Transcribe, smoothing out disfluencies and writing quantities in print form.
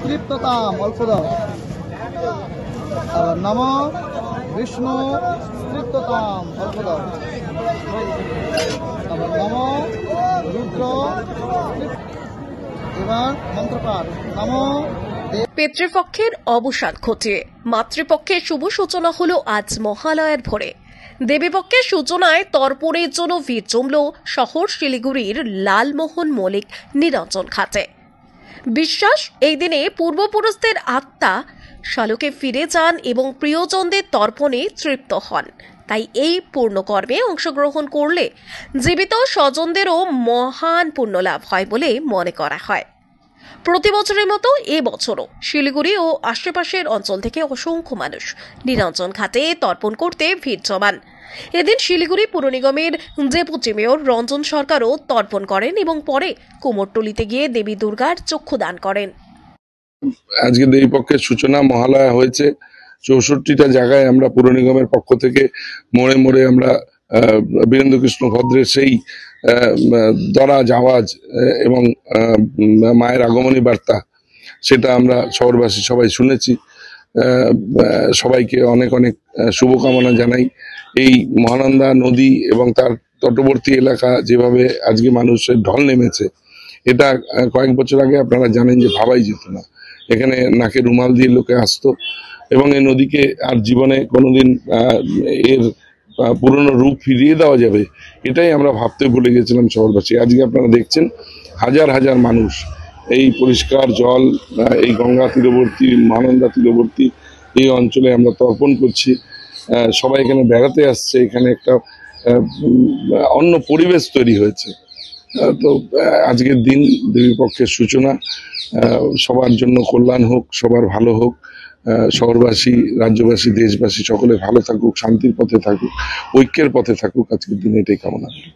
তৃপ্ততাম অল্প দাও। আবার নম বিষ্ণু তৃপ্ততাম অল্প দাও। আবার নম রুদ্র। এবার মন্ত্রপাঠ নম। পিতৃপক্ষের অবসান ঘটিয়ে মাতৃপক্ষের শুভ সূচনা হলো আজ মহালয়ার ভোরে। দেবীপক্ষের সূচনায় তর্পণের জন্য ভিড় জমল শহর শিলিগুড়ির লালমোহন মল্লিক নিরঞ্জন ঘাটে। বিশ্বাস এই দিনে পূর্বপুরুষদের আত্মা শালকে ফিরে যান এবং প্রিয়জনদের তর্পণে তৃপ্ত হন। তাই এই পূর্ণকর্মে অংশগ্রহণ করলে জীবিত স্বজনদেরও মহান পুণ্যলাভ হয় বলে মনে করা হয়। প্রতি বছরের মতো এবছরও শিলিগুড়ি ও আশেপাশের অঞ্চল থেকে অসংখ্য মানুষ নিরঞ্জন ঘাটে তর্পণ করতে ভিড় জমান। এদিন শিলিগুড়ি পুর নিগমের ডেপুটি মেয়র রঞ্জন সরকারও তর্পণ করেন এবং পরে কুমোরটুলিতে গিয়ে দেবী দুর্গার চক্ষুদান করেন। আজকে দেবী পক্ষের সূচনা মহালয়া হয়েছে। 64টা জায়গায় আমরা পুর নিগমের পক্ষ থেকে মোড়ে মোড়ে আমরা বীরেন্দ্র কৃষ্ণ ভদ্রের সেই দরা জাওয়াজ এবং মায়ের আগমনী বার্তা সেটা আমরা শহরবাসী সবাই শুনেছি। সবাইকে অনেক অনেক শুভকামনা জানাই। এই মহানন্দা নদী এবং তার তটবর্তী এলাকা যেভাবে আজকে মানুষের ঢল নেমেছে, এটা কয়েক বছর আগে আপনারা জানেন যে ভাবাই যেত না। এখানে নাকে রুমাল দিয়ে লোকে আসতো এবং এই নদীকে আর জীবনে কোনোদিন এর পুরনো রূপ ফিরিয়ে দেওয়া যাবে এটাই আমরা ভাবতে ভুলে গেছিলাম শহরবাসী। আজকে আপনারা দেখছেন হাজার হাজার মানুষ এই পরিষ্কার জল, এই গঙ্গা তীরবর্তী মহানন্দা তীরবর্তী এই অঞ্চলে আমরা তর্পণ করছি। সবাই এখানে বেড়াতে আসছে, এখানে একটা অন্য পরিবেশ তৈরি হয়েছে। তো আজকের দিন দেবী পক্ষের সূচনা, সবার জন্য কল্যাণ হোক, সবার ভালো হোক। শহরবাসী, রাজ্যবাসী, দেশবাসী সকলে ভালো থাকুক, শান্তির পথে থাকুক, ঐক্যের পথে থাকুক। আজকের দিনে এটাই কামনা করি।